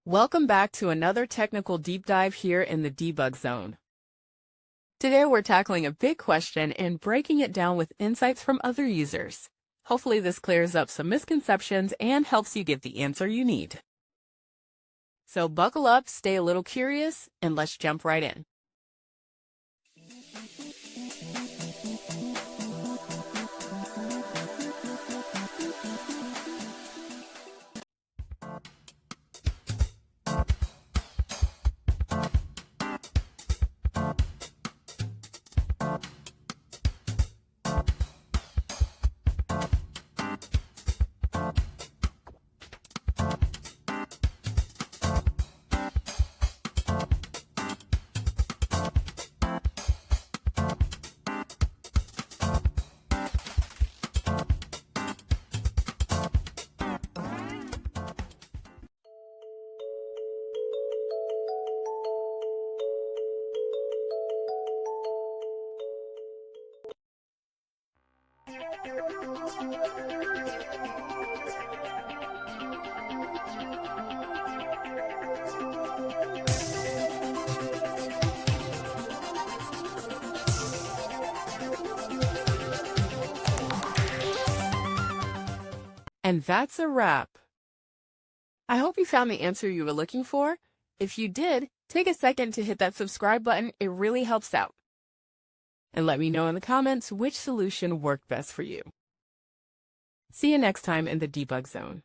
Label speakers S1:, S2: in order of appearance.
S1: Welcome back to another technical deep dive here in the debug zone. Today we're tackling a big question and breaking it down with insights from other users. Hopefully this clears up some misconceptions and helps you get the answer you need. So buckle up, stay a little curious, and let's jump right in. And that's a wrap. I hope you found the answer you were looking for. If you did, take a second to hit that subscribe button. It really helps out. And let me know in the comments which solution worked best for you. See you next time in the debug zone.